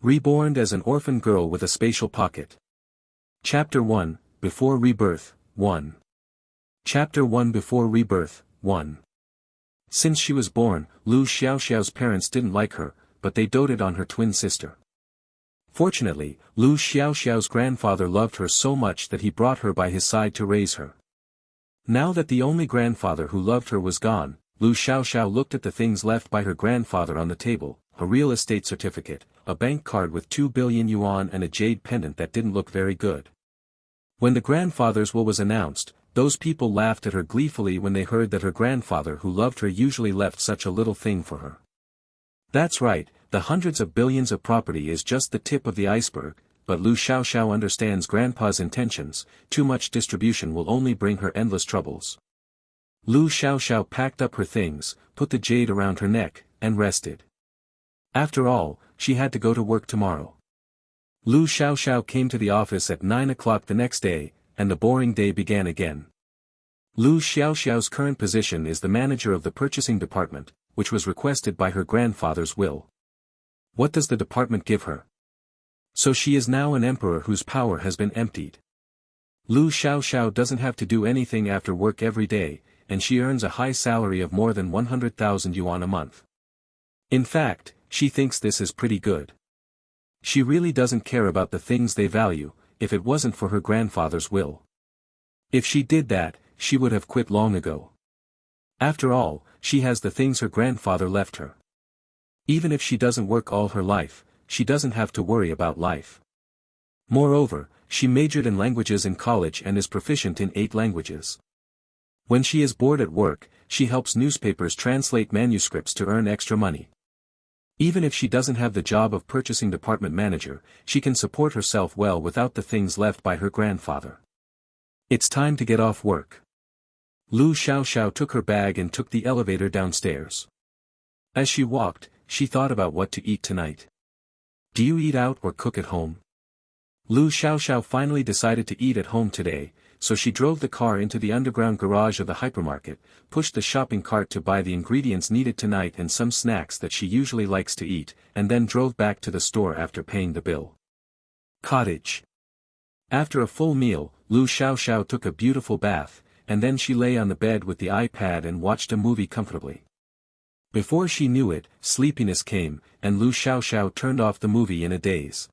Reborn as an orphan girl with a spatial pocket. Chapter 1, Before Rebirth, 1. Chapter 1 Before Rebirth, 1. Since she was born, Lu Xiaoxiao's parents didn't like her, but they doted on her twin sister. Fortunately, Lu Xiaoxiao's grandfather loved her so much that he brought her by his side to raise her. Now that the only grandfather who loved her was gone, Lu Xiaoxiao looked at the things left by her grandfather on the table, a real estate certificate, a bank card with 2 billion yuan and a jade pendant that didn't look very good. When the grandfather's will was announced, those people laughed at her gleefully when they heard that her grandfather who loved her usually left such a little thing for her. That's right, the hundreds of billions of property is just the tip of the iceberg, but Lu Xiaoxiao understands grandpa's intentions. Too much distribution will only bring her endless troubles. Lu Xiaoxiao packed up her things, put the jade around her neck, and rested. After all, she had to go to work tomorrow. Lu Xiaoxiao came to the office at 9 o'clock the next day, and the boring day began again. Lu Xiaoxiao's current position is the manager of the purchasing department, which was requested by her grandfather's will. What does the department give her? So she is now an emperor whose power has been emptied. Lu Xiaoxiao doesn't have to do anything after work every day, and she earns a high salary of more than 100,000 yuan a month. In fact, she thinks this is pretty good. She really doesn't care about the things they value, if it wasn't for her grandfather's will. If she did that, she would have quit long ago. After all, she has the things her grandfather left her. Even if she doesn't work all her life, she doesn't have to worry about life. Moreover, she majored in languages in college and is proficient in 8 languages. When she is bored at work, she helps newspapers translate manuscripts to earn extra money. Even if she doesn't have the job of purchasing department manager, she can support herself well without the things left by her grandfather. It's time to get off work. Lu Xiaoxiao took her bag and took the elevator downstairs. As she walked, she thought about what to eat tonight. Do you eat out or cook at home? Lu Xiaoxiao finally decided to eat at home today, so she drove the car into the underground garage of the hypermarket, pushed the shopping cart to buy the ingredients needed tonight and some snacks that she usually likes to eat, and then drove back to the store after paying the bill. Cottage. After a full meal, Lu Xiaoxiao took a beautiful bath, and then she lay on the bed with the iPad and watched a movie comfortably. Before she knew it, sleepiness came, and Lu Xiaoxiao turned off the movie in a daze.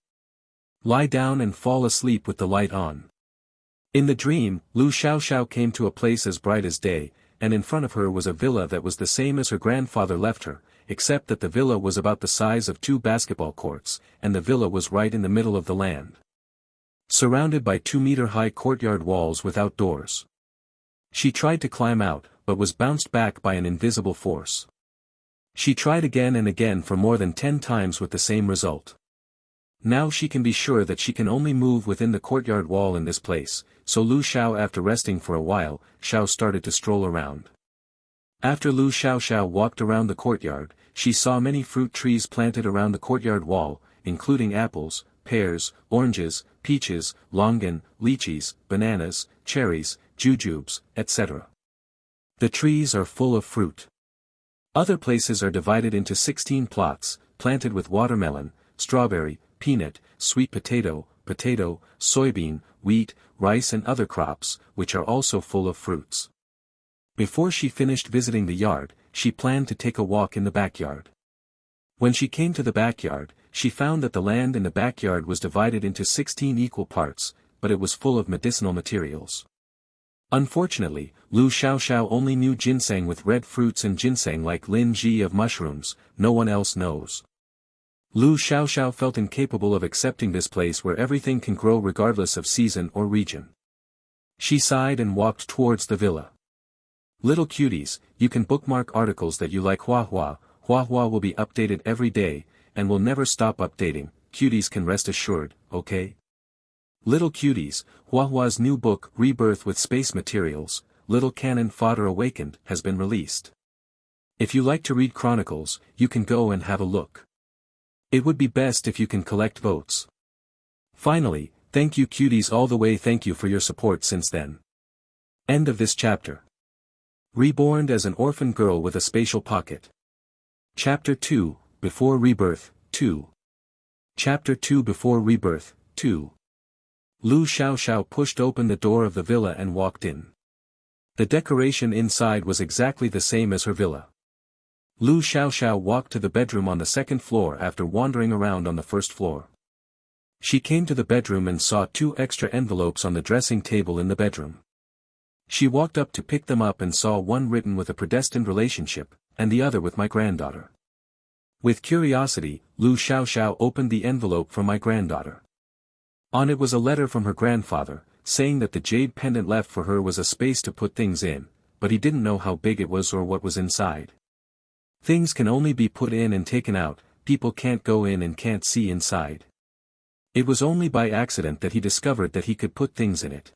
Lie down and fall asleep with the light on. In the dream, Lu Xiaoxiao came to a place as bright as day, and in front of her was a villa that was the same as her grandfather left her, except that the villa was about the size of 2 basketball courts, and the villa was right in the middle of the land. Surrounded by 2-meter-high courtyard walls without doors. She tried to climb out, but was bounced back by an invisible force. She tried again and again for more than 10 times with the same result. Now she can be sure that she can only move within the courtyard wall in this place, so Lu Xiao, after resting for a while, started to stroll around. After Lu Xiaoxiao walked around the courtyard, she saw many fruit trees planted around the courtyard wall, including apples, pears, oranges, peaches, longan, lychees, bananas, cherries, jujubes, etc. The trees are full of fruit. Other places are divided into 16 plots, planted with watermelon, strawberry, peanut, sweet potato, soybean, wheat, rice and other crops, which are also full of fruits. Before she finished visiting the yard, she planned to take a walk in the backyard. When she came to the backyard, she found that the land in the backyard was divided into 16 equal parts, but it was full of medicinal materials. Unfortunately, Lu Xiaoxiao only knew ginseng with red fruits and ginseng like lin ji of mushrooms. No one else knows. Lu Xiaoxiao felt incapable of accepting this place where everything can grow regardless of season or region. She sighed and walked towards the villa. Little cuties, you can bookmark articles that you like. Huahua will be updated every day, and will never stop updating. Cuties can rest assured, okay? Little cuties, Huahua's new book Rebirth with Space Materials, Little Cannon Fodder Awakened, has been released. If you like to read chronicles, you can go and have a look. It would be best if you can collect votes. Finally, thank you cuties all the way. Thank you for your support since then. End of this chapter. Reborn as an orphan girl with a spatial pocket. Chapter 2, Before Rebirth, 2. Chapter 2 Before Rebirth, 2. Lu Xiaoxiao pushed open the door of the villa and walked in. The decoration inside was exactly the same as her villa. Lu Xiaoxiao walked to the bedroom on the second floor after wandering around on the first floor. She came to the bedroom and saw 2 extra envelopes on the dressing table in the bedroom. She walked up to pick them up and saw one written with a predestined relationship, and the other with my granddaughter. With curiosity, Lu Xiaoxiao opened the envelope from my granddaughter. On it was a letter from her grandfather, saying that the jade pendant left for her was a space to put things in, but he didn't know how big it was or what was inside. Things can only be put in and taken out, people can't go in and can't see inside. It was only by accident that he discovered that he could put things in it.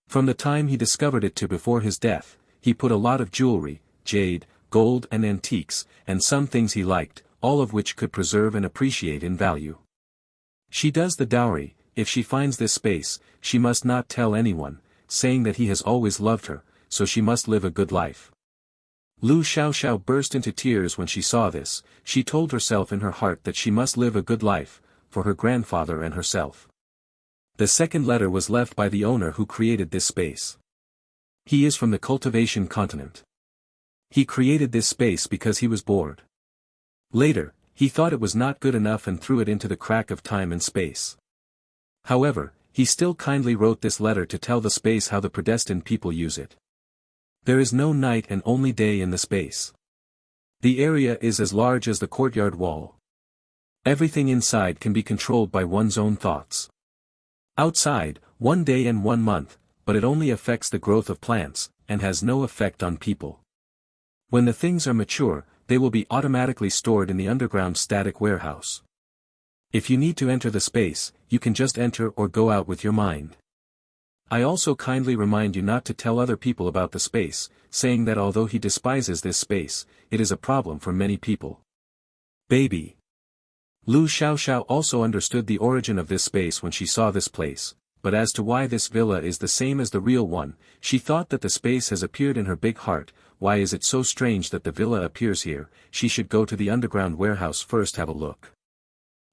From the time he discovered it to before his death, he put a lot of jewelry, jade, gold and antiques, and some things he liked, all of which could preserve and appreciate in value. She does the dowry. If she finds this space, she must not tell anyone, saying that he has always loved her, so she must live a good life. Lu Xiaoxiao burst into tears when she saw this. She told herself in her heart that she must live a good life, for her grandfather and herself. The second letter was left by the owner who created this space. He is from the cultivation continent. He created this space because he was bored. Later, he thought it was not good enough and threw it into the crack of time and space. However, he still kindly wrote this letter to tell the space how the predestined people use it. There is no night and only day in the space. The area is as large as the courtyard wall. Everything inside can be controlled by one's own thoughts. Outside, 1 day and 1 month, but it only affects the growth of plants, and has no effect on people. When the things are mature, they will be automatically stored in the underground static warehouse. If you need to enter the space, you can just enter or go out with your mind. I also kindly remind you not to tell other people about the space, saying that although he despises this space, it is a problem for many people. Baby. Lu Xiaoxiao also understood the origin of this space when she saw this place, but as to why this villa is the same as the real one, she thought that the space has appeared in her big heart. Why is it so strange that the villa appears here? She should go to the underground warehouse first, have a look.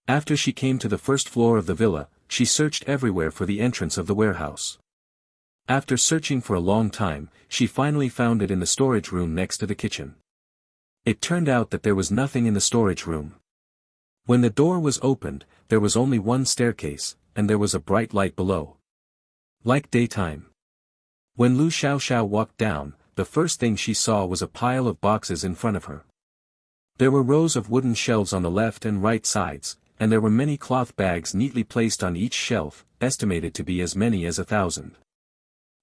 After she came to the first floor of the villa, she searched everywhere for the entrance of the warehouse. After searching for a long time, she finally found it in the storage room next to the kitchen. It turned out that there was nothing in the storage room. When the door was opened, there was only one staircase, and there was a bright light below. Like daytime. When Lu Xiaoxiao walked down, the first thing she saw was a pile of boxes in front of her. There were rows of wooden shelves on the left and right sides, and there were many cloth bags neatly placed on each shelf, estimated to be as many as 1,000.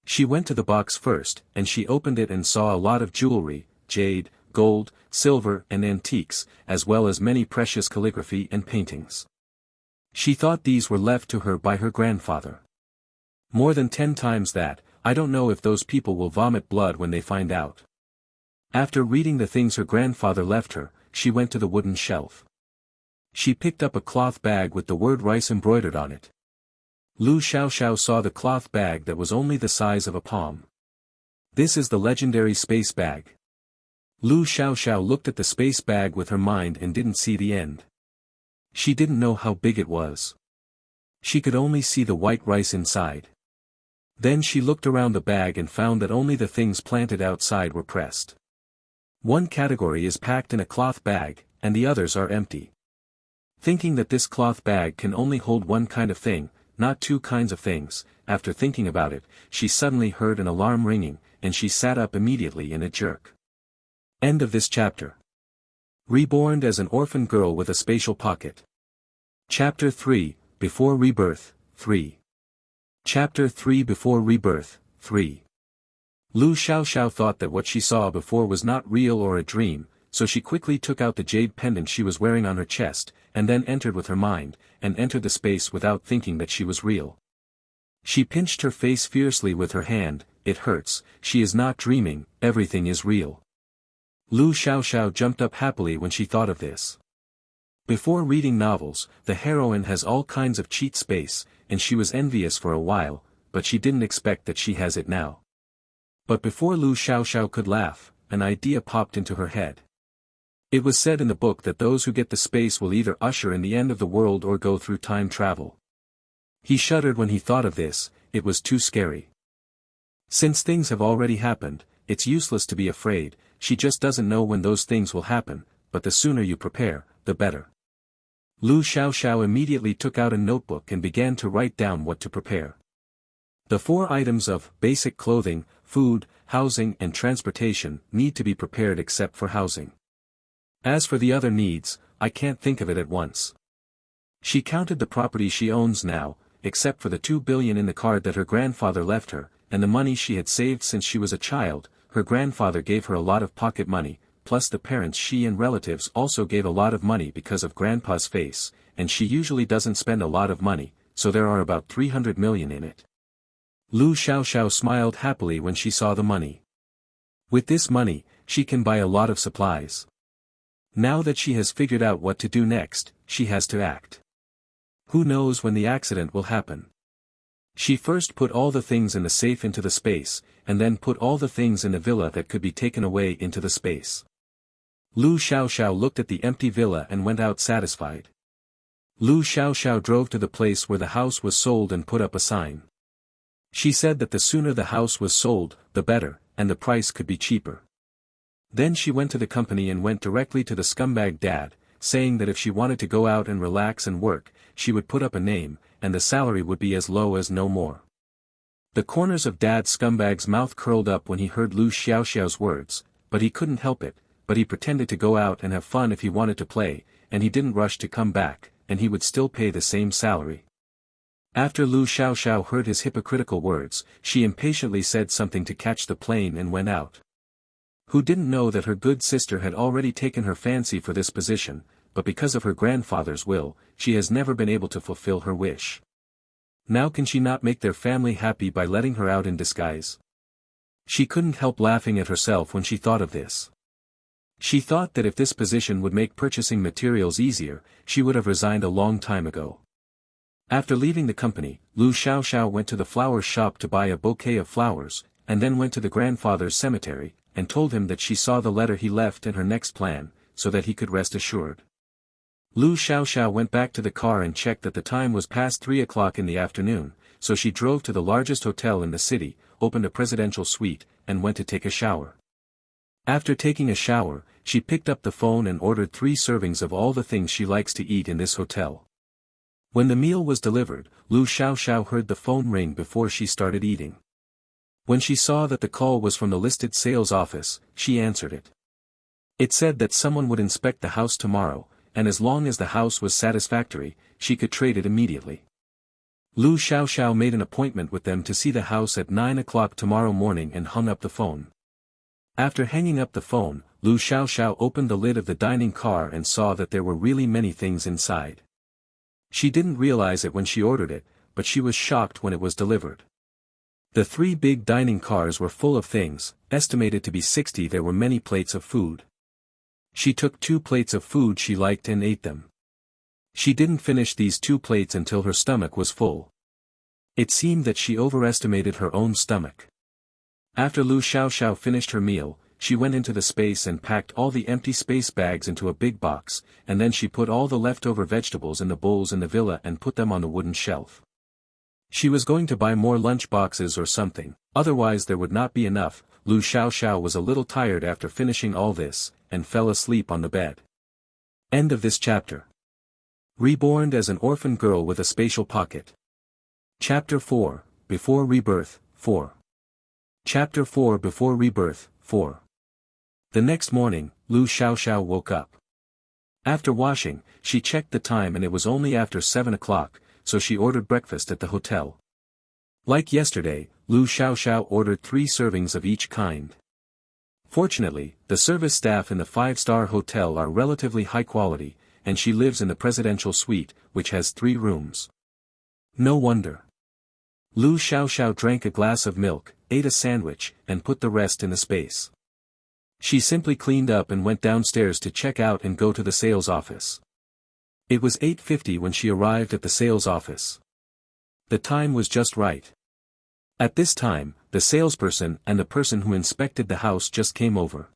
She went to the box first, and she opened it and saw a lot of jewelry, jade, gold, silver and antiques, as well as many precious calligraphy and paintings. She thought these were left to her by her grandfather. More than 10 times that. I don't know if those people will vomit blood when they find out. After reading the things her grandfather left her, she went to the wooden shelf. She picked up a cloth bag with the word rice embroidered on it. Lu Xiaoxiao saw the cloth bag that was only the size of a palm. This is the legendary space bag. Lu Xiaoxiao looked at the space bag with her mind and didn't see the end. She didn't know how big it was. She could only see the white rice inside. Then she looked around the bag and found that only the things planted outside were pressed. One category is packed in a cloth bag, and the others are empty. Thinking that this cloth bag can only hold one kind of thing, not 2 kinds of things, after thinking about it, she suddenly heard an alarm ringing, and she sat up immediately in a jerk. End of this chapter. Reborned as an orphan girl with a spatial pocket. Chapter 3, Before Rebirth, 3. Chapter 3 Before Rebirth, 3. Lu Xiaoxiao thought that what she saw before was not real or a dream, so she quickly took out the jade pendant she was wearing on her chest, and then entered with her mind, and entered the space without thinking that she was real. She pinched her face fiercely with her hand. It hurts, she is not dreaming, everything is real. Lu Xiaoxiao jumped up happily when she thought of this. Before reading novels, the heroine has all kinds of cheat space, and she was envious for a while, but she didn't expect that she has it now. But before Lu Xiaoxiao could laugh, an idea popped into her head. It was said in the book that those who get the space will either usher in the end of the world or go through time travel. He shuddered when he thought of this, it was too scary. Since things have already happened, it's useless to be afraid, she just doesn't know when those things will happen, but the sooner you prepare, the better. Lu Xiaoxiao immediately took out a notebook and began to write down what to prepare. The 4 items of basic clothing, food, housing and transportation need to be prepared except for housing. As for the other needs, I can't think of it at once. She counted the property she owns now, except for the 2 billion in the card that her grandfather left her, and the money she had saved since she was a child. Her grandfather gave her a lot of pocket money, plus the parents she and relatives also gave a lot of money because of grandpa's face, and she usually doesn't spend a lot of money, so there are about 300 million in it. Lu Xiaoxiao smiled happily when she saw the money. With this money, she can buy a lot of supplies. Now that she has figured out what to do next, she has to act. Who knows when the accident will happen? She first put all the things in the safe into the space, and then put all the things in the villa that could be taken away into the space. Lu Xiaoxiao looked at the empty villa and went out satisfied. Lu Xiaoxiao drove to the place where the house was sold and put up a sign. She said that the sooner the house was sold, the better, and the price could be cheaper. Then she went to the company and went directly to the scumbag dad, saying that if she wanted to go out and relax and work, she would put up a name, and the salary would be as low as no more. The corners of Dad's scumbag's mouth curled up when he heard Lu Xiaoxiao's words, but he couldn't help it, but he pretended to go out and have fun if he wanted to play, and he didn't rush to come back, and he would still pay the same salary. After Lu Xiaoxiao heard his hypocritical words, she impatiently said something to catch the plane and went out. Who didn't know that her good sister had already taken her fancy for this position, but because of her grandfather's will, she has never been able to fulfill her wish. Now can she not make their family happy by letting her out in disguise? She couldn't help laughing at herself when she thought of this. She thought that if this position would make purchasing materials easier, she would have resigned a long time ago. After leaving the company, Lu Xiaoxiao went to the flower shop to buy a bouquet of flowers, and then went to the grandfather's cemetery, and told him that she saw the letter he left in her next plan, so that he could rest assured. Lu Xiaoxiao went back to the car and checked that the time was past 3 o'clock in the afternoon, so she drove to the largest hotel in the city, opened a presidential suite, and went to take a shower. After taking a shower, she picked up the phone and ordered 3 servings of all the things she likes to eat in this hotel. When the meal was delivered, Lu Xiaoxiao heard the phone ring before she started eating. When she saw that the call was from the listed sales office, she answered it. It said that someone would inspect the house tomorrow, and as long as the house was satisfactory, she could trade it immediately. Lu Xiaoxiao made an appointment with them to see the house at 9 o'clock tomorrow morning and hung up the phone. After hanging up the phone, Lu Xiaoxiao opened the lid of the dining car and saw that there were really many things inside. She didn't realize it when she ordered it, but she was shocked when it was delivered. The 3 big dining cars were full of things, estimated to be 60. There were many plates of food. She took 2 plates of food she liked and ate them. She didn't finish these 2 plates until her stomach was full. It seemed that she overestimated her own stomach. After Lu Xiaoxiao finished her meal, she went into the space and packed all the empty space bags into a big box, and then she put all the leftover vegetables in the bowls in the villa and put them on the wooden shelf. She was going to buy more lunch boxes or something, otherwise there would not be enough. Lu Xiaoxiao was a little tired after finishing all this, and fell asleep on the bed. End of this chapter. Reborned as an orphan girl with a spatial pocket. Chapter 4, Before Rebirth, 4. Chapter 4 Before Rebirth, 4. The next morning, Lu Xiaoxiao woke up. After washing, she checked the time and it was only after 7 o'clock, so she ordered breakfast at the hotel. Like yesterday, Lu Xiaoxiao ordered 3 servings of each kind. Fortunately, the service staff in the 5-star hotel are relatively high quality, and she lives in the presidential suite, which has 3 rooms. No wonder. Lu Xiaoxiao drank a glass of milk, ate a sandwich, and put the rest in the space. She simply cleaned up and went downstairs to check out and go to the sales office. It was 8:50 when she arrived at the sales office. The time was just right. At this time, the salesperson and the person who inspected the house just came over.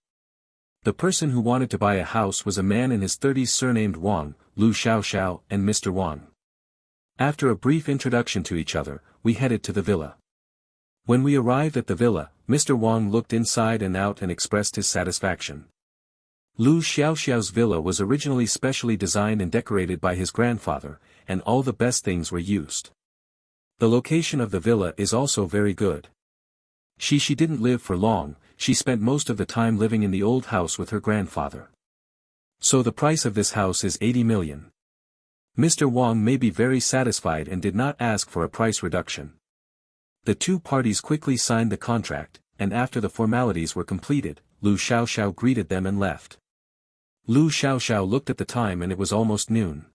The person who wanted to buy a house was a man in his 30s surnamed Wang, Lu Xiaoxiao and Mr. Wang. After a brief introduction to each other, we headed to the villa. When we arrived at the villa, Mr. Wang looked inside and out and expressed his satisfaction. Lu Xiaoxiao's villa was originally specially designed and decorated by his grandfather, and all the best things were used. The location of the villa is also very good. She didn't live for long, she spent most of the time living in the old house with her grandfather. So the price of this house is 80 million. Mr. Wang may be very satisfied and did not ask for a price reduction. The two parties quickly signed the contract, and after the formalities were completed, Lu Xiaoxiao greeted them and left. Lu Xiaoxiao looked at the time and it was almost noon.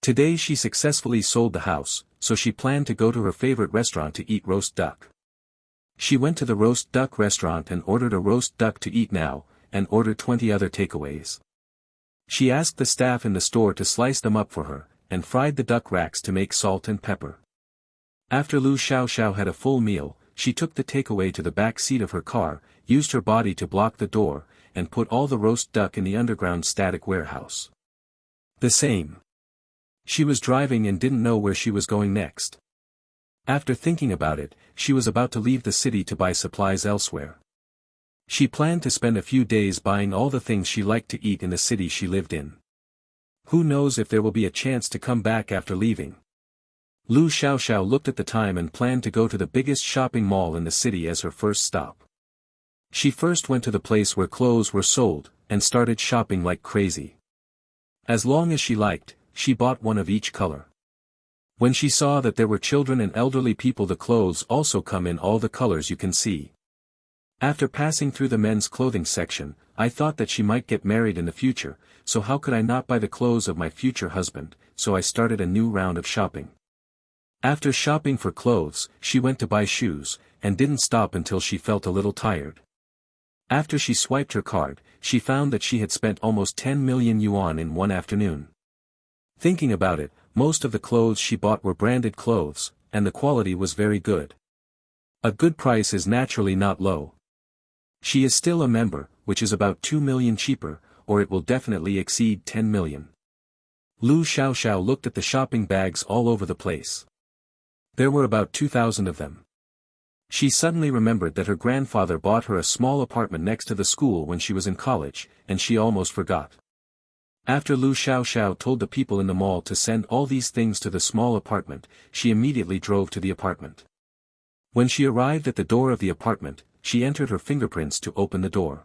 Today she successfully sold the house, so she planned to go to her favorite restaurant to eat roast duck. She went to the roast duck restaurant and ordered a roast duck to eat now, and ordered 20 other takeaways. She asked the staff in the store to slice them up for her, and fried the duck racks to make salt and pepper. After Lu Xiaoxiao had a full meal, she took the takeaway to the back seat of her car, used her body to block the door, and put all the roast duck in the underground static warehouse. The same. She was driving and didn't know where she was going next. After thinking about it, she was about to leave the city to buy supplies elsewhere. She planned to spend a few days buying all the things she liked to eat in the city she lived in. Who knows if there will be a chance to come back after leaving. Lu Xiaoxiao looked at the time and planned to go to the biggest shopping mall in the city as her first stop. She first went to the place where clothes were sold, and started shopping like crazy. As long as she liked, she bought one of each color. When she saw that there were children and elderly people, the clothes also come in all the colors you can see. After passing through the men's clothing section, I thought that she might get married in the future, so how could I not buy the clothes of my future husband, so I started a new round of shopping. After shopping for clothes, she went to buy shoes, and didn't stop until she felt a little tired. After she swiped her card, she found that she had spent almost 10 million yuan in one afternoon. Thinking about it, most of the clothes she bought were branded clothes, and the quality was very good. A good price is naturally not low. She is still a member, which is about 2 million cheaper, or it will definitely exceed 10 million. Lu Xiaoxiao looked at the shopping bags all over the place. There were about 2,000 of them. She suddenly remembered that her grandfather bought her a small apartment next to the school when she was in college, and she almost forgot. After Lu Xiaoxiao told the people in the mall to send all these things to the small apartment, she immediately drove to the apartment. When she arrived at the door of the apartment, she entered her fingerprints to open the door.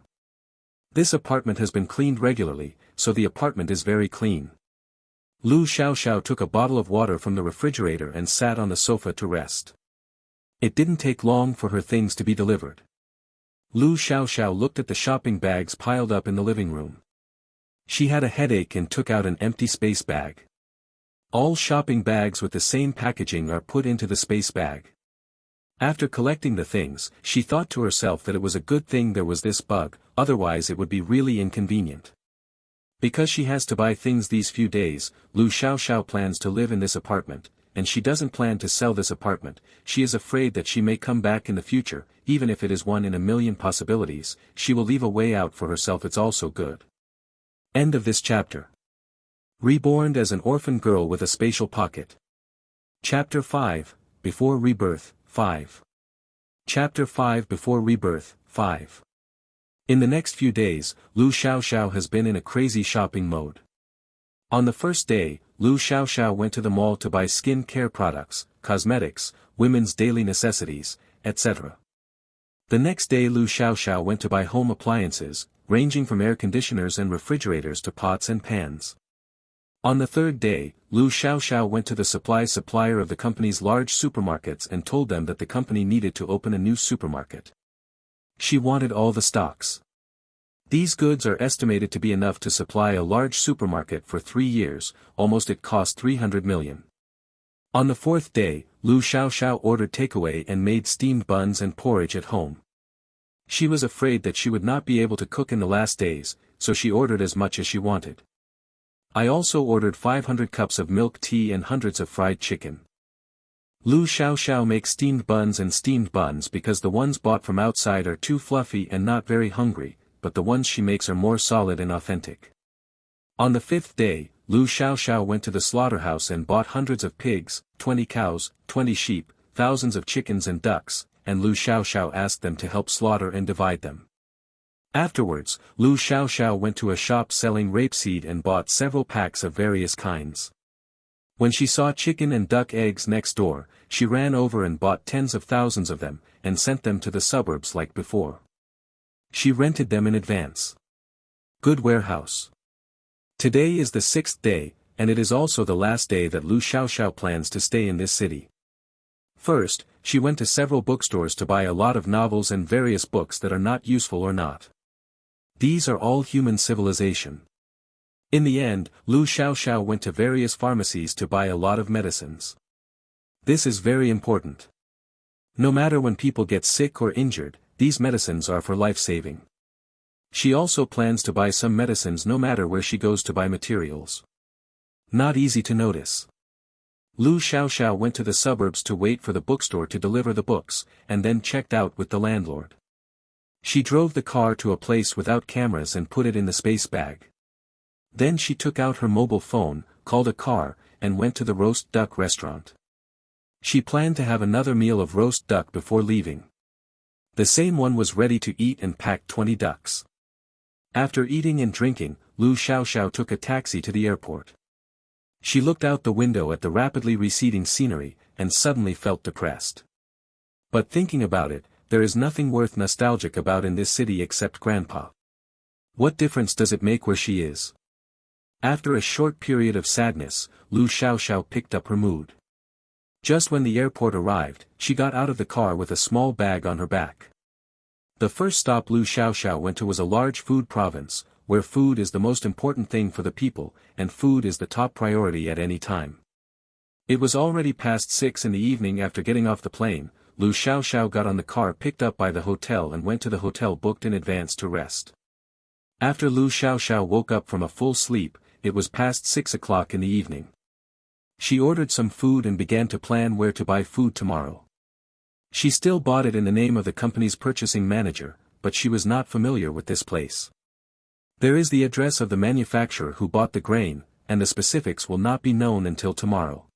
This apartment has been cleaned regularly, so the apartment is very clean. Lu Xiaoxiao took a bottle of water from the refrigerator and sat on the sofa to rest. It didn't take long for her things to be delivered. Lu Xiaoxiao looked at the shopping bags piled up in the living room. She had a headache and took out an empty space bag. All shopping bags with the same packaging are put into the space bag. After collecting the things, she thought to herself that it was a good thing there was this bug, otherwise it would be really inconvenient. Because she has to buy things these few days, Lu Xiaoxiao plans to live in this apartment, and she doesn't plan to sell this apartment. She is afraid that she may come back in the future, even if it is 1 in a million possibilities. She will leave a way out for herself. It's also good. End of this chapter. Reborned as an orphan girl with a spatial pocket. Chapter 5, Before Rebirth, 5. Chapter 5 Before Rebirth, 5. In the next few days, Lu Xiaoxiao has been in a crazy shopping mode. On the first day, Lu Xiaoxiao went to the mall to buy skin care products, cosmetics, women's daily necessities, etc. The next day Lu Xiaoxiao went to buy home appliances, ranging from air conditioners and refrigerators to pots and pans. On the third day, Lu Xiaoxiao went to the supplier of the company's large supermarkets and told them that the company needed to open a new supermarket. She wanted all the stocks. These goods are estimated to be enough to supply a large supermarket for 3 years, almost it cost 300 million. On the fourth day, Lu Xiaoxiao ordered takeaway and made steamed buns and porridge at home. She was afraid that she would not be able to cook in the last days, so she ordered as much as she wanted. I also ordered 500 cups of milk tea and hundreds of fried chicken. Lu Xiaoxiao makes steamed buns because the ones bought from outside are too fluffy and not very hungry, but the ones she makes are more solid and authentic. On the 5th day, Lu Xiaoxiao went to the slaughterhouse and bought hundreds of pigs, 20 cows, 20 sheep, thousands of chickens and ducks, and Lu Xiaoxiao asked them to help slaughter and divide them. Afterwards, Lu Xiaoxiao went to a shop selling rapeseed and bought several packs of various kinds. When she saw chicken and duck eggs next door, she ran over and bought tens of thousands of them, and sent them to the suburbs like before. She rented them in advance. Good warehouse. Today is the 6th day, and it is also the last day that Lu Xiaoxiao plans to stay in this city. First, she went to several bookstores to buy a lot of novels and various books that are not useful or not. These are all human civilization. In the end, Lu Xiaoxiao went to various pharmacies to buy a lot of medicines. This is very important. No matter when people get sick or injured, these medicines are for life-saving. She also plans to buy some medicines no matter where she goes to buy materials. Not easy to notice. Lu Xiaoxiao went to the suburbs to wait for the bookstore to deliver the books, and then checked out with the landlord. She drove the car to a place without cameras and put it in the space bag. Then she took out her mobile phone, called a car, and went to the roast duck restaurant. She planned to have another meal of roast duck before leaving. The same one was ready to eat and packed 20 ducks. After eating and drinking, Lu Xiaoxiao took a taxi to the airport. She looked out the window at the rapidly receding scenery, and suddenly felt depressed. But thinking about it, there is nothing worth nostalgic about in this city except Grandpa. What difference does it make where she is? After a short period of sadness, Lu Xiaoxiao picked up her mood. Just when the airport arrived, she got out of the car with a small bag on her back. The first stop Lu Xiaoxiao went to was a large food province, where food is the most important thing for the people, and food is the top priority at any time. It was already past 6 in the evening. After getting off the plane, Lu Xiaoxiao got on the car picked up by the hotel and went to the hotel booked in advance to rest. After Lu Xiaoxiao woke up from a full sleep, it was past 6 o'clock in the evening. She ordered some food and began to plan where to buy food tomorrow. She still bought it in the name of the company's purchasing manager, but she was not familiar with this place. There is the address of the manufacturer who bought the grain, and the specifics will not be known until tomorrow.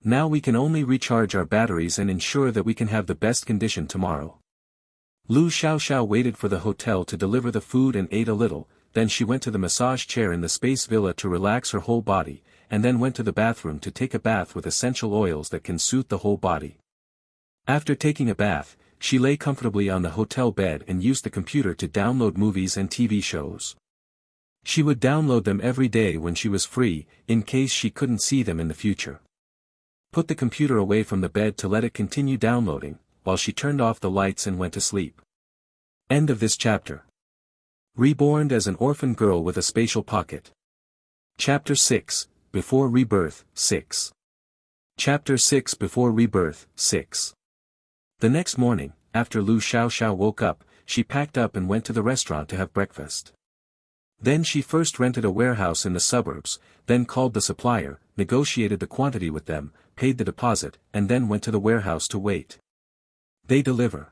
Now we can only recharge our batteries and ensure that we can have the best condition tomorrow. Lu Xiaoxiao waited for the hotel to deliver the food and ate a little, then she went to the massage chair in the space villa to relax her whole body, and then went to the bathroom to take a bath with essential oils that can soothe the whole body. After taking a bath, she lay comfortably on the hotel bed and used the computer to download movies and TV shows. She would download them every day when she was free, in case she couldn't see them in the future. Put the computer away from the bed to let it continue downloading, while she turned off the lights and went to sleep. End of this chapter. Reborned as an orphan girl with a spatial pocket. Chapter 6, Before Rebirth, 6. Chapter 6 Before Rebirth, 6. The next morning, after Lu Xiaoxiao woke up, she packed up and went to the restaurant to have breakfast. Then she first rented a warehouse in the suburbs, then called the supplier, negotiated the quantity with them, paid the deposit, and then went to the warehouse to wait. They deliver.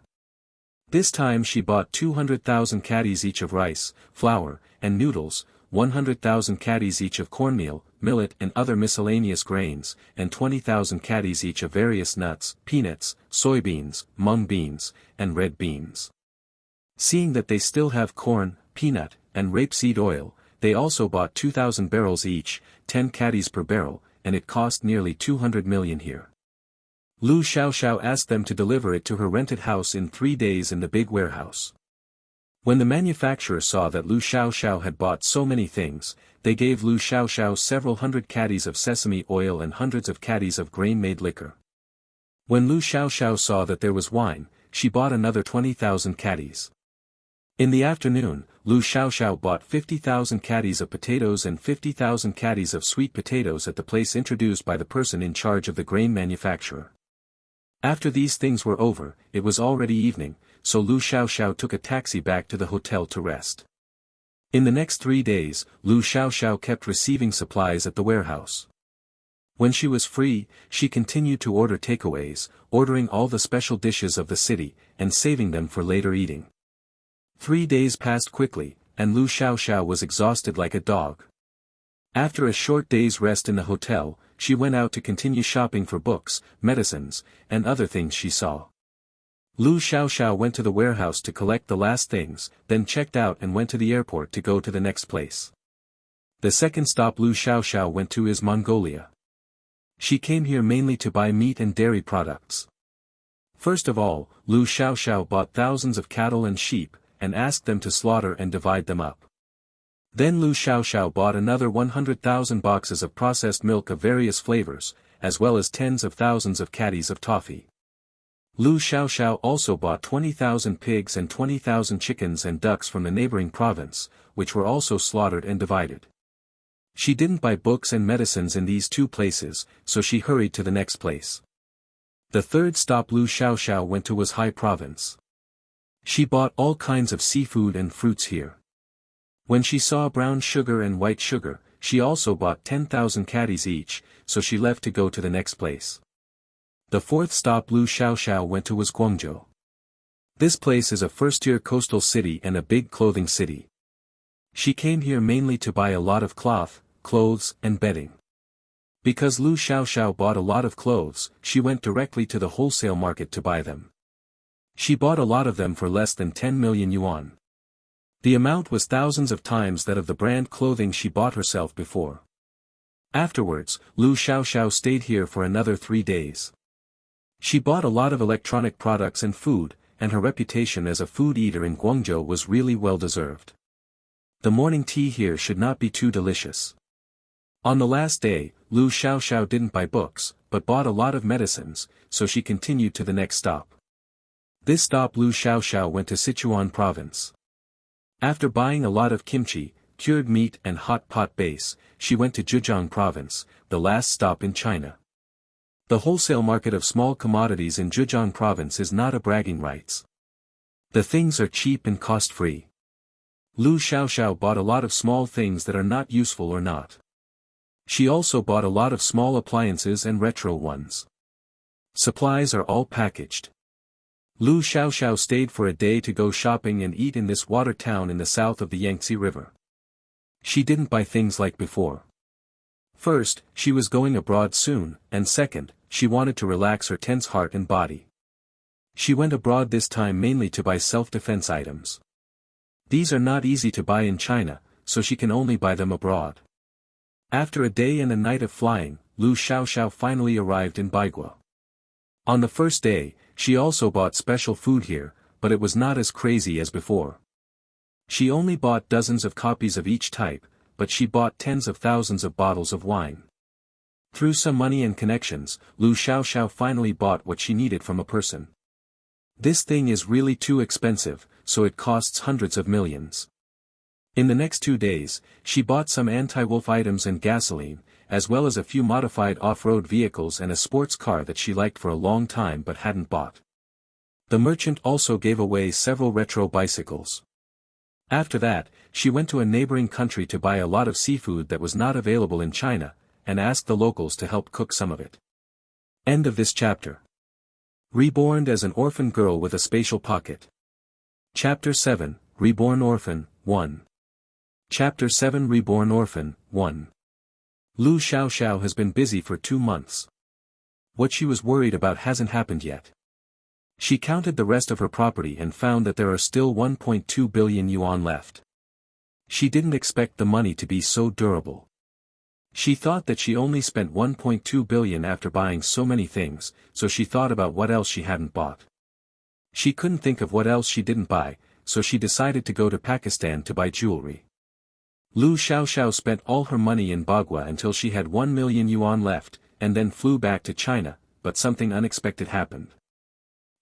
This time she bought 200,000 caddies each of rice, flour, and noodles, 100,000 caddies each of cornmeal, millet and other miscellaneous grains, and 20,000 caddies each of various nuts, peanuts, soybeans, mung beans, and red beans. Seeing that they still have corn, peanut, and rapeseed oil, they also bought 2,000 barrels each, 10 caddies per barrel, and it cost nearly 200 million here. Lu Xiaoxiao asked them to deliver it to her rented house in 3 days in the big warehouse. When the manufacturer saw that Lu Xiaoxiao had bought so many things, they gave Lu Xiaoxiao several hundred caddies of sesame oil and hundreds of caddies of grain-made liquor. When Lu Xiaoxiao saw that there was wine, she bought another 20,000 caddies. In the afternoon, Lu Xiaoxiao bought 50,000 caddies of potatoes and 50,000 caddies of sweet potatoes at the place introduced by the person in charge of the grain manufacturer. After these things were over, it was already evening, so Lu Xiaoxiao took a taxi back to the hotel to rest. In the next 3 days, Lu Xiaoxiao kept receiving supplies at the warehouse. When she was free, she continued to order takeaways, ordering all the special dishes of the city, and saving them for later eating. 3 days passed quickly, and Lu Xiaoxiao was exhausted like a dog. After a short day's rest in the hotel, she went out to continue shopping for books, medicines, and other things she saw. Lu Xiaoxiao went to the warehouse to collect the last things, then checked out and went to the airport to go to the next place. The second stop Lu Xiaoxiao went to is Mongolia. She came here mainly to buy meat and dairy products. First of all, Lu Xiaoxiao bought thousands of cattle and sheep, and asked them to slaughter and divide them up. Then Lu Xiaoxiao bought another 100,000 boxes of processed milk of various flavors, as well as tens of thousands of caddies of toffee. Lu Xiaoxiao also bought 20,000 pigs and 20,000 chickens and ducks from the neighboring province, which were also slaughtered and divided. She didn't buy books and medicines in these two places, so she hurried to the next place. The third stop Lu Xiaoxiao went to was Hai Province. She bought all kinds of seafood and fruits here. When she saw brown sugar and white sugar, she also bought 10,000 caddies each, so she left to go to the next place. The fourth stop Lu Xiaoxiao went to was Guangzhou. This place is a first-tier coastal city and a big clothing city. She came here mainly to buy a lot of cloth, clothes, and bedding. Because Lu Xiaoxiao bought a lot of clothes, she went directly to the wholesale market to buy them. She bought a lot of them for less than 10 million yuan. The amount was thousands of times that of the brand clothing she bought herself before. Afterwards, Lu Xiaoxiao stayed here for another 3 days. She bought a lot of electronic products and food, and her reputation as a food eater in Guangzhou was really well deserved. The morning tea here should not be too delicious. On the last day, Lu Xiaoxiao didn't buy books, but bought a lot of medicines, so she continued to the next stop. This stop Lu Xiaoxiao went to Sichuan province. After buying a lot of kimchi, cured meat and hot pot base, she went to Zhejiang province, the last stop in China. The wholesale market of small commodities in Zhejiang province is not a bragging rights. The things are cheap and cost-free. Lu Xiaoxiao bought a lot of small things that are not useful or not. She also bought a lot of small appliances and retro ones. Supplies are all packaged. Lu Xiaoxiao stayed for a day to go shopping and eat in this water town in the south of the Yangtze River. She didn't buy things like before. First, she was going abroad soon, and second, she wanted to relax her tense heart and body. She went abroad this time mainly to buy self-defense items. These are not easy to buy in China, so she can only buy them abroad. After a day and a night of flying, Lu Xiaoxiao finally arrived in Baigua. On the first day, she also bought special food here, but it was not as crazy as before. She only bought dozens of copies of each type, but she bought tens of thousands of bottles of wine. Through some money and connections, Lu Xiaoxiao finally bought what she needed from a person. This thing is really too expensive, so it costs hundreds of millions. In the next 2 days, she bought some anti-wolf items and gasoline, as well as a few modified off-road vehicles and a sports car that she liked for a long time but hadn't bought. The merchant also gave away several retro bicycles. After that, she went to a neighboring country to buy a lot of seafood that was not available in China, and asked the locals to help cook some of it. End of this chapter. Reborned as an orphan girl with a spatial pocket. Chapter 7, Reborn Orphan, 1. Chapter 7 Reborn Orphan, 1. Lu Xiaoxiao has been busy for 2 months. What she was worried about hasn't happened yet. She counted the rest of her property and found that there are still 1.2 billion yuan left. She didn't expect the money to be so durable. She thought that she only spent 1.2 billion after buying so many things, so she thought about what else she hadn't bought. She couldn't think of what else she didn't buy, so she decided to go to Pakistan to buy jewelry. Lu Xiaoxiao spent all her money in Bagua until she had 1 million yuan left, and then flew back to China, but something unexpected happened.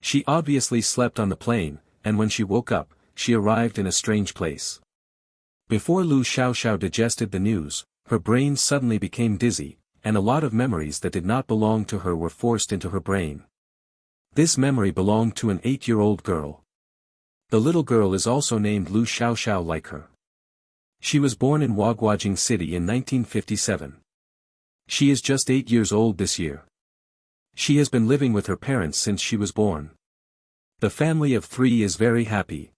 She obviously slept on the plane, and when she woke up, she arrived in a strange place. Before Lu Xiaoxiao digested the news, her brain suddenly became dizzy, and a lot of memories that did not belong to her were forced into her brain. This memory belonged to an 8-year-old girl. The little girl is also named Lu Xiaoxiao like her. She was born in Huaguajing City in 1957. She is just 8 years old this year. She has been living with her parents since she was born. The family of 3 is very happy.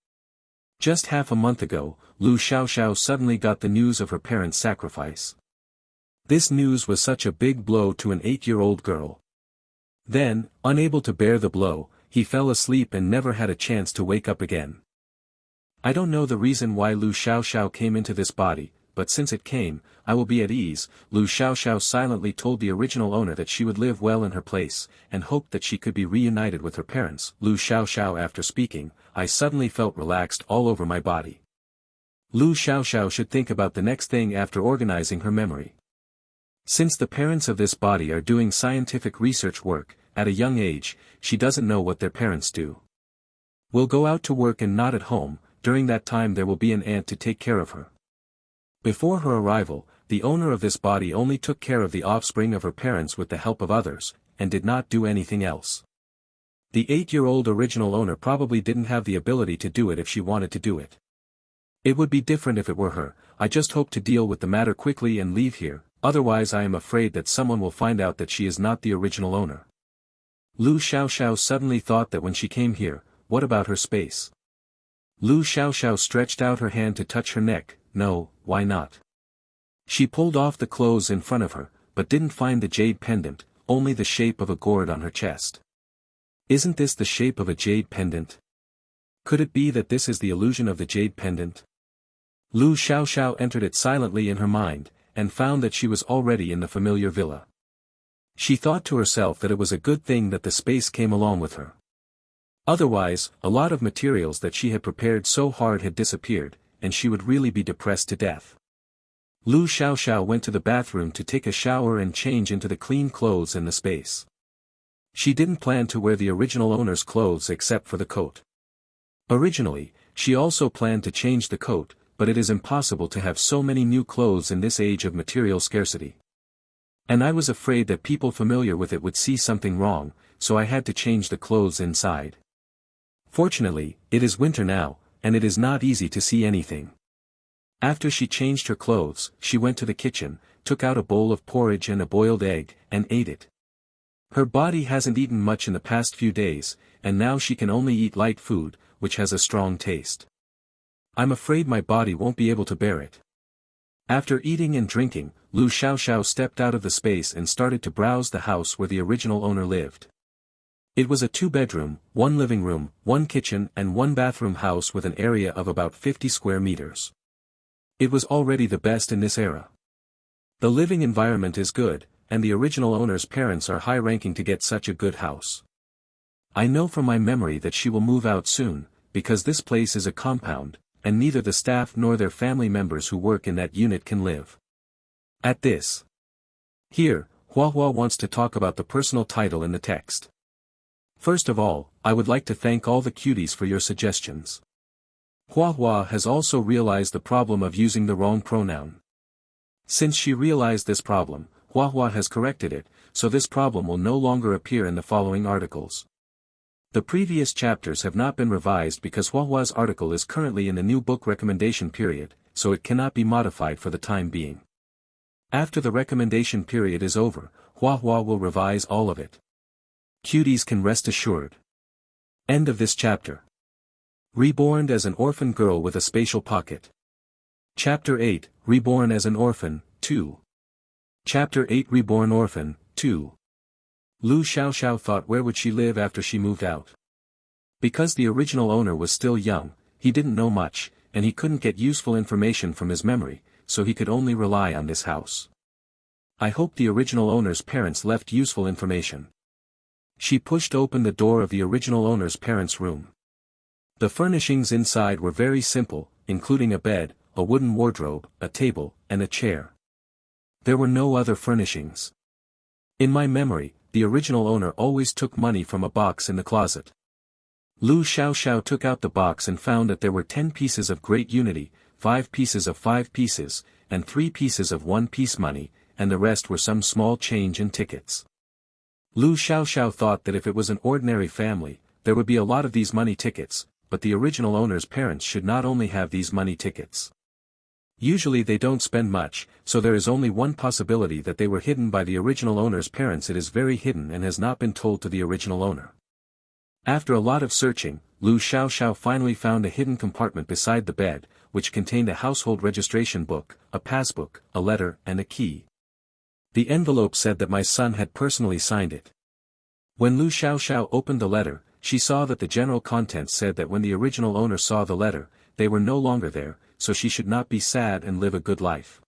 Just half a month ago, Lu Xiaoxiao suddenly got the news of her parents' sacrifice. This news was such a big blow to an 8-year-old girl. Then, unable to bear the blow, he fell asleep and never had a chance to wake up again. I don't know the reason why Lu Xiaoxiao came into this body, but since it came, I will be at ease. Lu Xiaoxiao silently told the original owner that she would live well in her place, and hoped that she could be reunited with her parents. Lu Xiaoxiao. After speaking, I suddenly felt relaxed all over my body. Lu Xiaoxiao should think about the next thing after organizing her memory. Since the parents of this body are doing scientific research work, at a young age, she doesn't know what their parents do. Will go out to work and not at home. During that time there will be an aunt to take care of her. Before her arrival, the owner of this body only took care of the offspring of her parents with the help of others, and did not do anything else. The 8-year-old original owner probably didn't have the ability to do it if she wanted to do it. It would be different if it were her. I just hope to deal with the matter quickly and leave here, otherwise I am afraid that someone will find out that she is not the original owner. Lu Xiaoxiao suddenly thought that when she came here, what about her space? Lu Xiaoxiao stretched out her hand to touch her neck. No, why not? She pulled off the clothes in front of her, but didn't find the jade pendant, only the shape of a gourd on her chest. Isn't this the shape of a jade pendant? Could it be that this is the illusion of the jade pendant? Lu Xiaoxiao entered it silently in her mind, and found that she was already in the familiar villa. She thought to herself that it was a good thing that the space came along with her. Otherwise, a lot of materials that she had prepared so hard had disappeared, and she would really be depressed to death. Lu Xiaoxiao went to the bathroom to take a shower and change into the clean clothes in the space. She didn't plan to wear the original owner's clothes except for the coat. Originally, she also planned to change the coat, but it is impossible to have so many new clothes in this age of material scarcity. And I was afraid that people familiar with it would see something wrong, so I had to change the clothes inside. Fortunately, it is winter now, and it is not easy to see anything. After she changed her clothes, she went to the kitchen, took out a bowl of porridge and a boiled egg, and ate it. Her body hasn't eaten much in the past few days, and now she can only eat light food, which has a strong taste. I'm afraid my body won't be able to bear it. After eating and drinking, Lu Xiaoxiao stepped out of the space and started to browse the house where the original owner lived. It was a 2-bedroom, 1 living room, 1 kitchen and 1 bathroom house with an area of about 50 square meters. It was already the best in this era. The living environment is good, and the original owner's parents are high-ranking to get such a good house. I know from my memory that she will move out soon, because this place is a compound, and neither the staff nor their family members who work in that unit can live. At this. Here, Huahua wants to talk about the personal title in the text. First of all, I would like to thank all the cuties for your suggestions. Huahua has also realized the problem of using the wrong pronoun. Since she realized this problem, Huahua has corrected it, so this problem will no longer appear in the following articles. The previous chapters have not been revised because Huahua's article is currently in the new book recommendation period, so it cannot be modified for the time being. After the recommendation period is over, Huahua will revise all of it. Cuties can rest assured. End of this chapter. Reborned as an orphan girl with a spatial pocket. Chapter 8, Reborn as an Orphan, 2. Chapter 8 Reborn Orphan, 2. Lu Xiaoxiao thought where would she live after she moved out. Because the original owner was still young, he didn't know much, and he couldn't get useful information from his memory, so he could only rely on this house. I hope the original owner's parents left useful information. She pushed open the door of the original owner's parents' room. The furnishings inside were very simple, including a bed, a wooden wardrobe, a table, and a chair. There were no other furnishings. In my memory, the original owner always took money from a box in the closet. Lu Xiaoxiao took out the box and found that there were 10 pieces of great unity, 5 pieces of 5 pieces, and 3 pieces of 1 piece money, and the rest were some small change and tickets. Lu Xiaoxiao thought that if it was an ordinary family, there would be a lot of these money tickets, but the original owner's parents should not only have these money tickets. Usually they don't spend much, so there is only one possibility that they were hidden by the original owner's parents. It is very hidden and has not been told to the original owner. After a lot of searching, Lu Xiaoxiao finally found a hidden compartment beside the bed, which contained a household registration book, a passbook, a letter, and a key. The envelope said that my son had personally signed it. When Lu Xiaoxiao opened the letter, she saw that the general contents said that when the original owner saw the letter, they were no longer there, so she should not be sad and live a good life.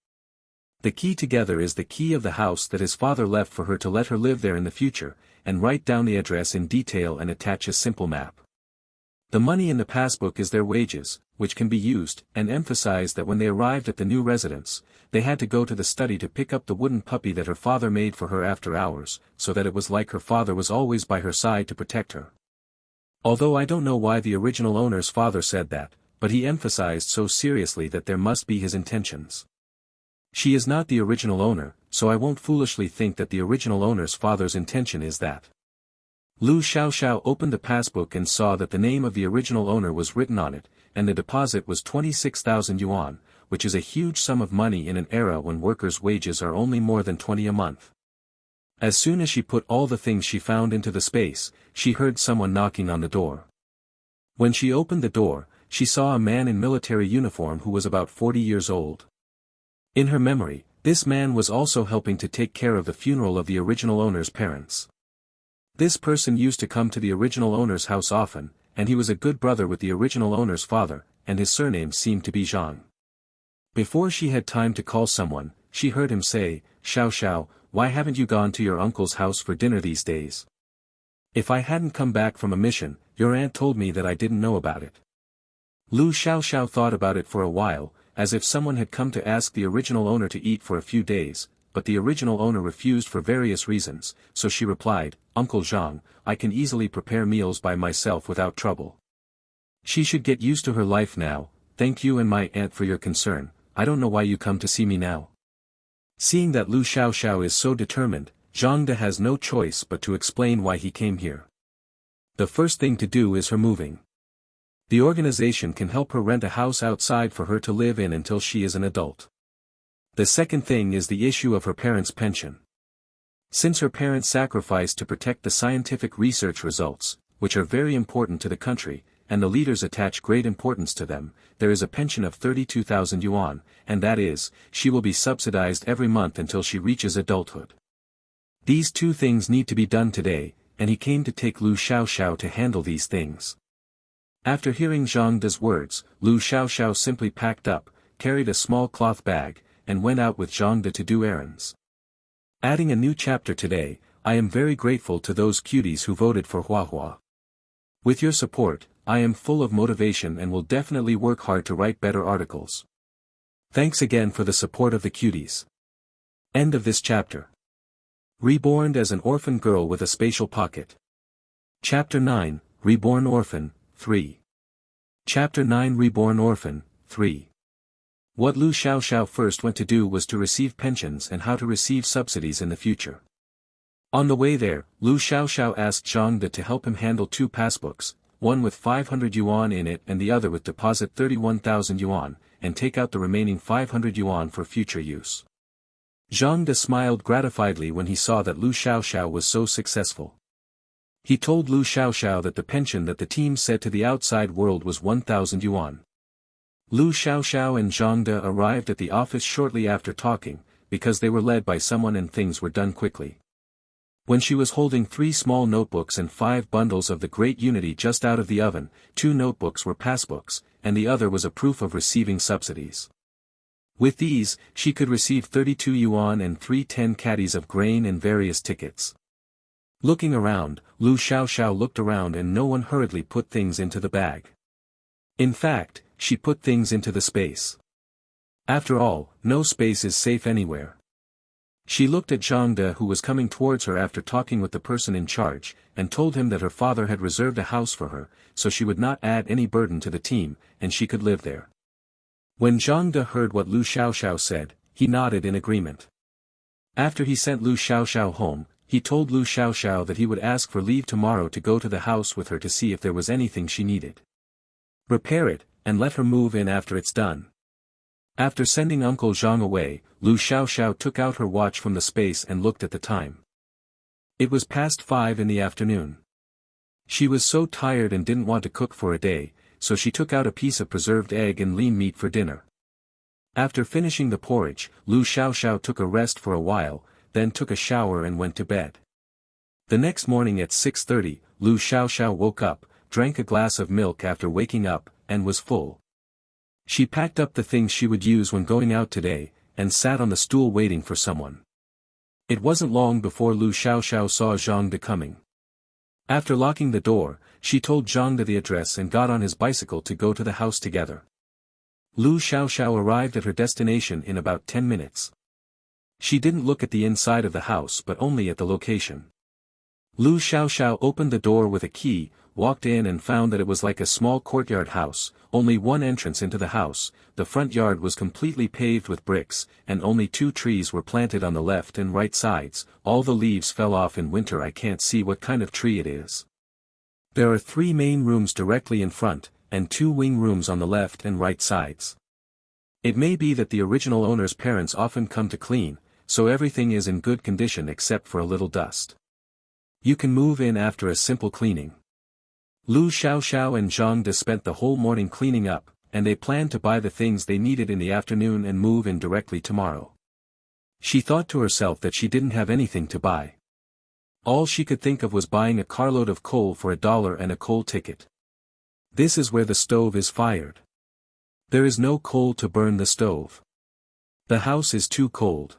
The key together is the key of the house that his father left for her to let her live there in the future, and write down the address in detail and attach a simple map. The money in the passbook is their wages, which can be used, and emphasized that when they arrived at the new residence, they had to go to the study to pick up the wooden puppy that her father made for her after hours, so that it was like her father was always by her side to protect her. Although I don't know why the original owner's father said that, but he emphasized so seriously that there must be his intentions. She is not the original owner, so I won't foolishly think that the original owner's father's intention is that. Lu Xiaoxiao opened the passbook and saw that the name of the original owner was written on it, and the deposit was 26,000 yuan, which is a huge sum of money in an era when workers' wages are only more than 20 a month. As soon as she put all the things she found into the space, she heard someone knocking on the door. When she opened the door, she saw a man in military uniform who was about 40 years old. In her memory, this man was also helping to take care of the funeral of the original owner's parents. This person used to come to the original owner's house often, and he was a good brother with the original owner's father, and his surname seemed to be Zhang. Before she had time to call someone, she heard him say, "Xiao, why haven't you gone to your uncle's house for dinner these days? If I hadn't come back from a mission, your aunt told me that I didn't know about it." Lu Xiaoxiao thought about it for a while, as if someone had come to ask the original owner to eat for a few days, but the original owner refused for various reasons, so she replied, "Uncle Zhang, I can easily prepare meals by myself without trouble. She should get used to her life now. Thank you and my aunt for your concern. I don't know why you come to see me now." Seeing that Lu Xiaoxiao is so determined, Zhang De has no choice but to explain why he came here. The first thing to do is her moving. The organization can help her rent a house outside for her to live in until she is an adult. The second thing is the issue of her parents' pension. Since her parents sacrificed to protect the scientific research results, which are very important to the country, and the leaders attach great importance to them, there is a pension of 32,000 yuan, and that is, she will be subsidized every month until she reaches adulthood. These two things need to be done today, and he came to take Lu Xiaoxiao to handle these things. After hearing Zhang De's words, Lu Xiaoxiao simply packed up, carried a small cloth bag, and went out with Zhang De to do errands. Adding a new chapter today, I am very grateful to those cuties who voted for Huahua. With your support, I am full of motivation and will definitely work hard to write better articles. Thanks again for the support of the cuties. End of this chapter. Reborned as an orphan girl with a spatial pocket. Chapter 9, Reborn Orphan, 3. Chapter 9 Reborn Orphan, 3. What Lu Xiaoxiao first went to do was to receive pensions and how to receive subsidies in the future. On the way there, Lu Xiaoxiao asked Zhang De to help him handle two passbooks, one with 500 yuan in it and the other with deposit 31,000 yuan, and take out the remaining 500 yuan for future use. Zhang De smiled gratifiedly when he saw that Lu Xiaoxiao was so successful. He told Lu Xiaoxiao that the pension that the team said to the outside world was 1,000 yuan. Lu Xiaoxiao and Zhang De arrived at the office shortly after talking, because they were led by someone and things were done quickly. When she was holding 3 small notebooks and 5 bundles of the Great Unity just out of the oven, 2 notebooks were passbooks, and the other was a proof of receiving subsidies. With these, she could receive 32 yuan and 3 10 caddies of grain and various tickets. Looking around, Lu Xiaoxiao looked around and no one hurriedly put things into the bag. In fact, she put things into the space. After all, no space is safe anywhere. She looked at Zhang De who was coming towards her after talking with the person in charge, and told him that her father had reserved a house for her, so she would not add any burden to the team, and she could live there. When Zhang De heard what Lu Xiaoxiao said, he nodded in agreement. After he sent Lu Xiaoxiao home, he told Lu Xiaoxiao that he would ask for leave tomorrow to go to the house with her to see if there was anything she needed. Repair it, and let her move in after it's done. After sending Uncle Zhang away, Lu Xiaoxiao took out her watch from the space and looked at the time. It was past 5 in the afternoon. She was so tired and didn't want to cook for a day, so she took out a piece of preserved egg and lean meat for dinner. After finishing the porridge, Lu Xiaoxiao took a rest for a while, then took a shower and went to bed. The next morning at 6:30, Lu Xiaoxiao woke up, drank a glass of milk after waking up, and was full. She packed up the things she would use when going out today, and sat on the stool waiting for someone. It wasn't long before Lu Xiaoxiao saw Zhang De coming. After locking the door, she told Zhang De the address and got on his bicycle to go to the house together. Lu Xiaoxiao arrived at her destination in about 10 minutes. She didn't look at the inside of the house but only at the location. Lu Xiaoxiao opened the door with a key, walked in and found that it was like a small courtyard house, only one entrance into the house. The front yard was completely paved with bricks, and only 2 trees were planted on the left and right sides. All the leaves fell off in winter. I can't see what kind of tree it is. There are 3 main rooms directly in front, and 2 wing rooms on the left and right sides. It may be that the original owner's parents often come to clean, so everything is in good condition except for a little dust. You can move in after a simple cleaning. Lu Xiaoxiao and Zhang De spent the whole morning cleaning up, and they planned to buy the things they needed in the afternoon and move in directly tomorrow. She thought to herself that she didn't have anything to buy. All she could think of was buying a carload of coal for $1 and a coal ticket. This is where the stove is fired. There is no coal to burn the stove. The house is too cold.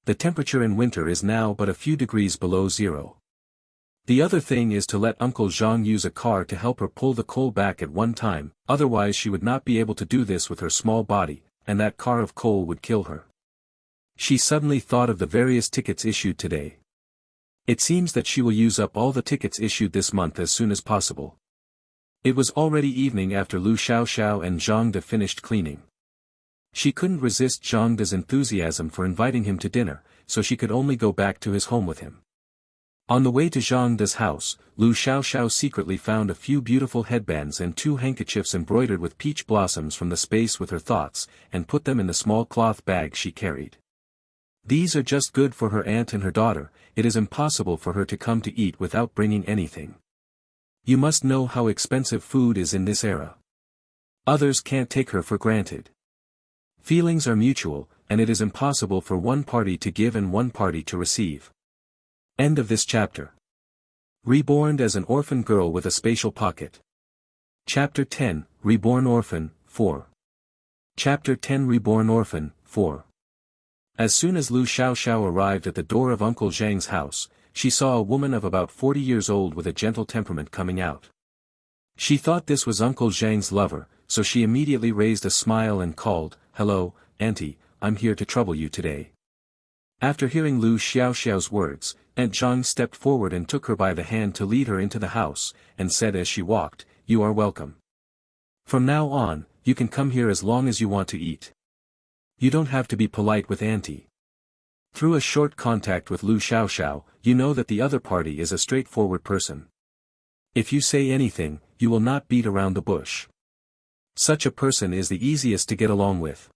The temperature in winter is now but a few degrees below zero. The other thing is to let Uncle Zhang use a car to help her pull the coal back at one time, otherwise she would not be able to do this with her small body, and that car of coal would kill her. She suddenly thought of the various tickets issued today. It seems that she will use up all the tickets issued this month as soon as possible. It was already evening after Lu Xiaoxiao and Zhang De finished cleaning. She couldn't resist Zhang De's enthusiasm for inviting him to dinner, so she could only go back to his home with him. On the way to Zhang De's house, Lu Xiaoxiao secretly found a few beautiful headbands and 2 handkerchiefs embroidered with peach blossoms from the space with her thoughts, and put them in the small cloth bag she carried. These are just good for her aunt and her daughter. It is impossible for her to come to eat without bringing anything. You must know how expensive food is in this era. Others can't take her for granted. Feelings are mutual, and it is impossible for one party to give and one party to receive. End of this chapter. Reborned as an orphan girl with a spatial pocket. Chapter 10, Reborn Orphan, 4. Chapter 10 Reborn Orphan, 4. As soon as Lu Xiaoxiao arrived at the door of Uncle Zhang's house, she saw a woman of about 40 years old with a gentle temperament coming out. She thought this was Uncle Zhang's lover, so she immediately raised a smile and called, "Hello, Auntie, I'm here to trouble you today." After hearing Lu Xiaoxiao's words, Aunt Zhang stepped forward and took her by the hand to lead her into the house, and said as she walked, "You are welcome. From now on, you can come here as long as you want to eat. You don't have to be polite with Auntie." Through a short contact with Lu Xiaoxiao, you know that the other party is a straightforward person. If you say anything, you will not beat around the bush. Such a person is the easiest to get along with.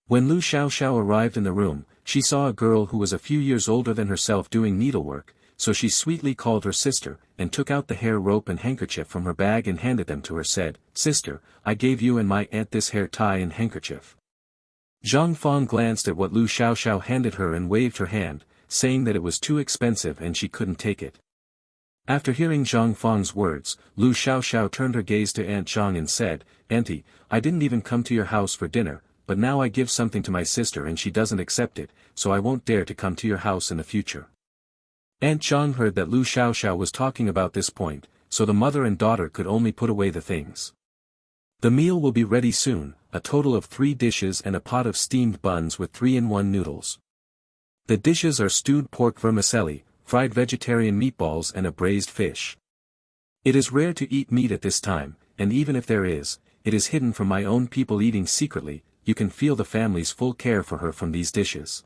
When Lu Xiaoxiao arrived in the room, she saw a girl who was a few years older than herself doing needlework, so she sweetly called her sister, and took out the hair rope and handkerchief from her bag and handed them to her. Said, "Sister, I gave you and my aunt this hair tie and handkerchief." Zhang Fang glanced at what Lu Xiaoxiao handed her and waved her hand, saying that it was too expensive and she couldn't take it. After hearing Zhang Fang's words, Lu Xiaoxiao turned her gaze to Aunt Zhang and said, "Auntie, I didn't even come to your house for dinner, but now I give something to my sister and she doesn't accept it, so I won't dare to come to your house in the future." Aunt Zhang heard that Lu Xiaoxiao was talking about this point, so the mother and daughter could only put away the things. The meal will be ready soon, a total of 3 dishes and a pot of steamed buns with 3-in-1 noodles. The dishes are stewed pork vermicelli, fried vegetarian meatballs and a braised fish. It is rare to eat meat at this time, and even if there is, it is hidden from my own people eating secretly. You can feel the family's full care for her from these dishes.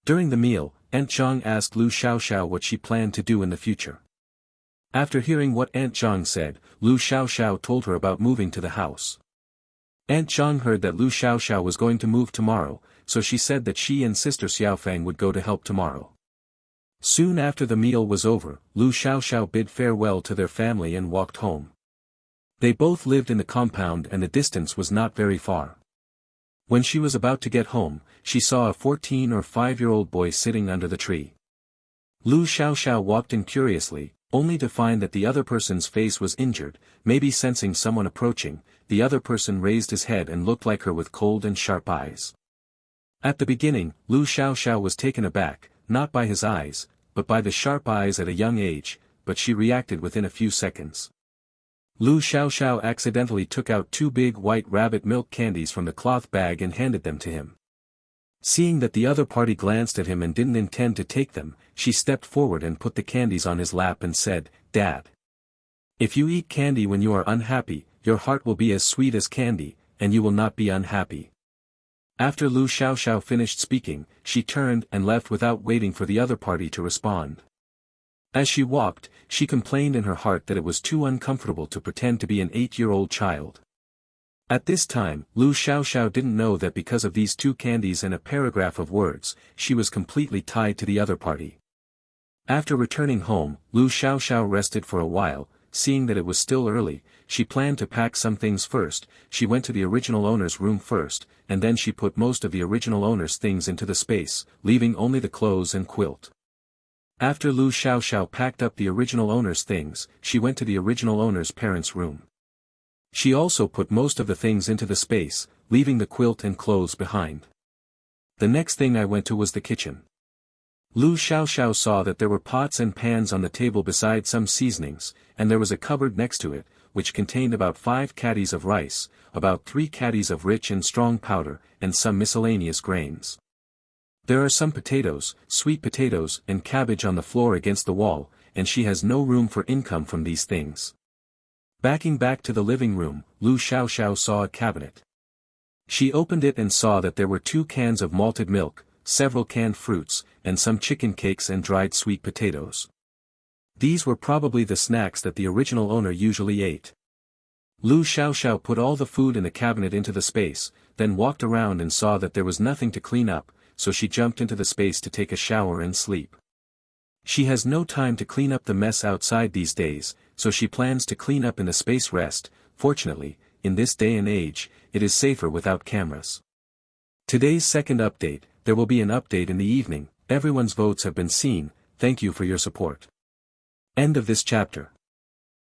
During the meal, Aunt Zhang asked Lu Xiaoxiao what she planned to do in the future. After hearing what Aunt Zhang said, Lu Xiaoxiao told her about moving to the house. Aunt Zhang heard that Lu Xiaoxiao was going to move tomorrow, so she said that she and sister Xiaofang would go to help tomorrow. Soon after the meal was over, Lu Xiaoxiao bid farewell to their family and walked home. They both lived in the compound and the distance was not very far. When she was about to get home, she saw a 14 or 5-year-old boy sitting under the tree. Lu Xiaoxiao walked in curiously, only to find that the other person's face was injured. Maybe sensing someone approaching, the other person raised his head and looked like her with cold and sharp eyes. At the beginning, Lu Xiaoxiao was taken aback, not by his eyes, but by the sharp eyes at a young age, but she reacted within a few seconds. Lu Xiaoxiao accidentally took out 2 big white rabbit milk candies from the cloth bag and handed them to him. Seeing that the other party glanced at him and didn't intend to take them, she stepped forward and put the candies on his lap and said, "Dad. If you eat candy when you are unhappy, your heart will be as sweet as candy, and you will not be unhappy." After Lu Xiaoxiao finished speaking, she turned and left without waiting for the other party to respond. As she walked, she complained in her heart that it was too uncomfortable to pretend to be an 8-year-old child. At this time, Lu Xiaoxiao didn't know that because of these 2 candies and a paragraph of words, she was completely tied to the other party. After returning home, Lu Xiaoxiao rested for a while. Seeing that it was still early, she planned to pack some things first. She went to the original owner's room first, and then she put most of the original owner's things into the space, leaving only the clothes and quilt. After Lu Xiaoxiao packed up the original owner's things, she went to the original owner's parents' room. She also put most of the things into the space, leaving the quilt and clothes behind. The next thing I went to was the kitchen. Lu Xiaoxiao saw that there were pots and pans on the table beside some seasonings, and there was a cupboard next to it, which contained about 5 caddies of rice, about 3 caddies of rich and strong powder, and some miscellaneous grains. There are some potatoes, sweet potatoes, and cabbage on the floor against the wall, and she has no room for income from these things. Backing back to the living room, Lu Xiaoxiao saw a cabinet. She opened it and saw that there were 2 cans of malted milk, several canned fruits, and some chicken cakes and dried sweet potatoes. These were probably the snacks that the original owner usually ate. Lu Xiaoxiao put all the food in the cabinet into the space, then walked around and saw that there was nothing to clean up, so she jumped into the space to take a shower and sleep. She has no time to clean up the mess outside these days, so she plans to clean up in the space rest. Fortunately, in this day and age, it is safer without cameras. Today's second update. There will be an update in the evening. Everyone's votes have been seen. Thank you for your support. End of this chapter.